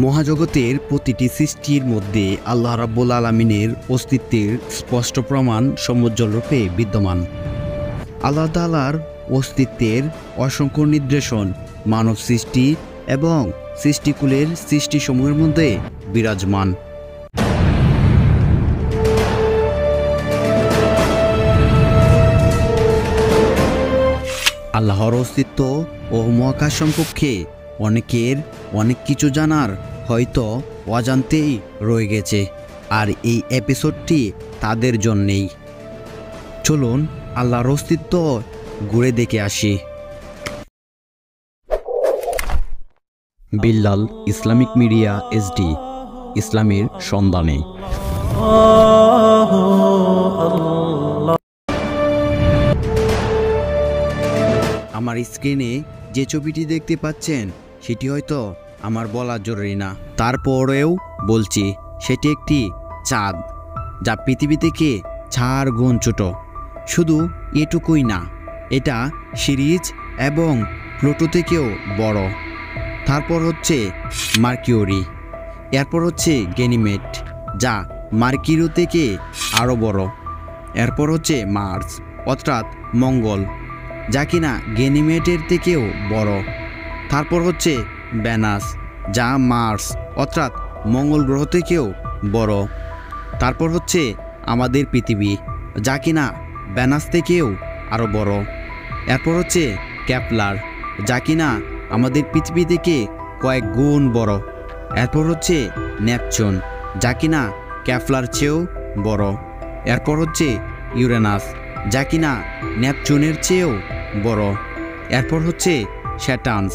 মহাজগতের প্রতিটি সৃষ্টির মধ্যে আল্লাহ রাব্বুল আলামিনের অস্তিত্বের স্পষ্ট প্রমাণ সমুজ্জ্বলরূপে বিদ্যমান। আল্লাহ তাআলার অস্তিত্বের অসংখ্য নিদর্শন মানব সৃষ্টি এবং সৃষ্টিকুলের সৃষ্টিসমূহের মধ্যে বিরাজমান। আল্লাহর অস্তিত্ব ও মহাকাশ সম্পর্কে অনেকের অনেক কিছু জানার হয়তো অজান্তেই রয়ে গেছে, আর এই এপিসোডটি তাদের জন্যেই। চলুন আল্লাহর অস্তিত্ব ঘুরে দেখে আসি। বিল্লাল ইসলামিক মিডিয়া এসডি, ইসলামের সন্ধানে। আমার স্ক্রিনে যে ছবিটি দেখতে পাচ্ছেন সেটি হয়তো আমার বলা জরুরি না, তারপরেও বলছি, সেটি একটি চাঁদ যা পৃথিবী থেকে 4 গুণ ছোট। শুধু এটুকুই না, এটা সিরিজ এবং প্লুটো থেকেও বড়। তারপর হচ্ছে মার্কিউরি, এরপর হচ্ছে গ্যানিমেড যা মার্কিউরি থেকে আরও বড়। এরপর হচ্ছে মার্স অর্থাৎ মঙ্গল, যা কিনা গ্যানিমেডের থেকেও বড়। তারপর হচ্ছে ভেনাস, যা মার্স অর্থাৎ মঙ্গল গ্রহ থেকেও বড়। তারপর হচ্ছে আমাদের পৃথিবী, যা কিনা ভেনাস থেকেও আরও বড়। এরপর হচ্ছে কেপলার, যা কিনা আমাদের পৃথিবী থেকে কয়েক গুণ বড়। এরপর হচ্ছে নেপচুন, যা কিনা কেপলার চেয়েও বড়। এরপর হচ্ছে ইউরেনাস, যা কিনা নেপচুনের চেয়েও বড়। এরপর হচ্ছে স্যাটার্ন,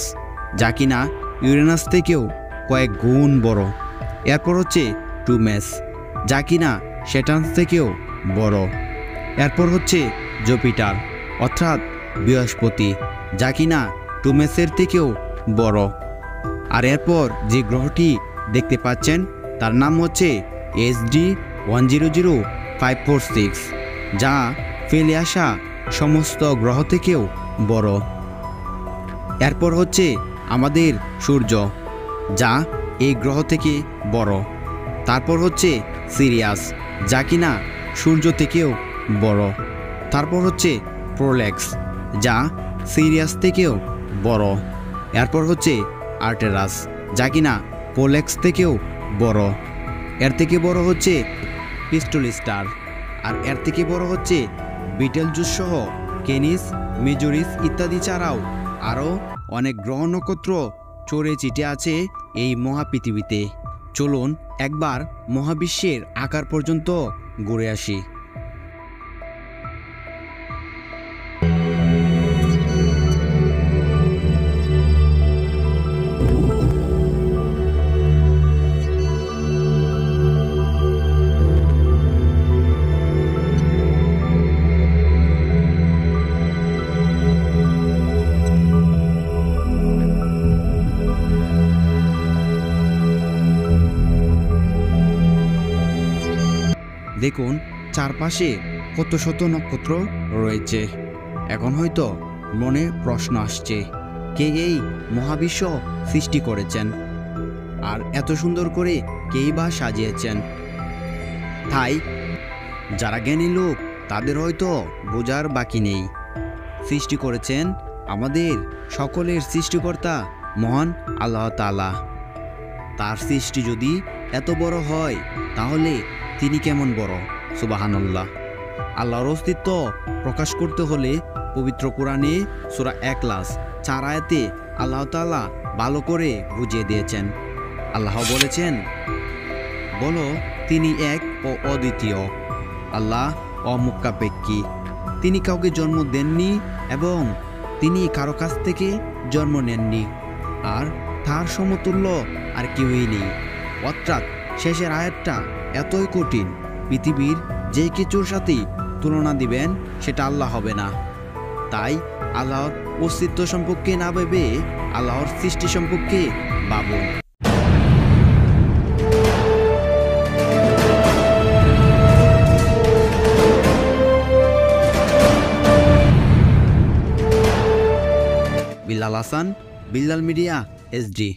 যা কিনা ইউরেনাস থেকেও কয়েক গুণ বড়। এরপর হচ্ছে টুমেস, যা কিনা স্যাটার্ন থেকেও বড়। এরপর হচ্ছে জুপিটার অর্থাৎ বৃহস্পতি, যা কিনা টুমেসের থেকেও বড়। আর এরপর যে গ্রহটি দেখতে পাচ্ছেন তার নাম হচ্ছে HD 100546, যা ফেলে আসা সমস্ত গ্রহ থেকেও বড়। এরপর হচ্ছে আমাদের সূর্য, যা এই গ্রহ থেকে বড়। তারপর হচ্ছে সিরিয়াস, যা কিনা সূর্য থেকেও বড়। তারপর হচ্ছে প্রোলেক্স, যা সিরিয়াস থেকেও বড়। এরপর হচ্ছে আর্টেরাস, যা কিনা পোলেক্স থেকেও বড়। এর থেকে বড় হচ্ছে পিস্টল স্টার, আর এর থেকে বড় হচ্ছে বিটেলজুস সহ কেনিস, মেজরিস ইত্যাদি ছাড়াও আরও অনেক গ্রহ নক্ষত্র ছড়ে ছিটে আছে এই মহাপৃথিবীতে। চলুন একবার মহাবিশ্বের আকার পর্যন্ত ঘুরে আসি। দেখুন চারপাশে কত শত নক্ষত্র রয়েছে। এখন হয়তো মনে প্রশ্ন আসছে, কে এই মহাবিশ্ব সৃষ্টি করেছেন, আর এত সুন্দর করে কেই বা সাজিয়েছেন? তাই যারা জ্ঞানী লোক তাদের হয়তো বোঝার বাকি নেই। সৃষ্টি করেছেন আমাদের সকলের সৃষ্টিকর্তা মহান আল্লাহ তাআলা। তার সৃষ্টি যদি এত বড় হয় তাহলে তিনি কেমন বড়? সুবহানাল্লাহ। আল্লাহর অস্তিত্ব প্রকাশ করতে হলে পবিত্র কোরআনে সূরা ইখলাস 4 আয়াতে আল্লাহ তাআলা ভালো করে বুঝিয়ে দিয়েছেন। আল্লাহ বলেছেন, বলো তিনি এক ও অদ্বিতীয়, আল্লাহ অমুখাপেক্ষী, তিনি কাউকে জন্ম দেননি এবং তিনি কারো কাছ থেকে জন্ম নেননি, আর তার সমতুল্য আর কেউই নেই। অর্থাৎ শেষের আয়াতটা এতই কঠিন, পৃথিবীর যে কিছুর সাথে তুলনা দিবেন সেটা আল্লাহ হবে না। তাই আল্লাহর অস্তিত্ব সম্পর্কে না ভেবে আল্লাহর সৃষ্টি সম্পর্কে ভাবুন। Billal Hasan, Billal media SD.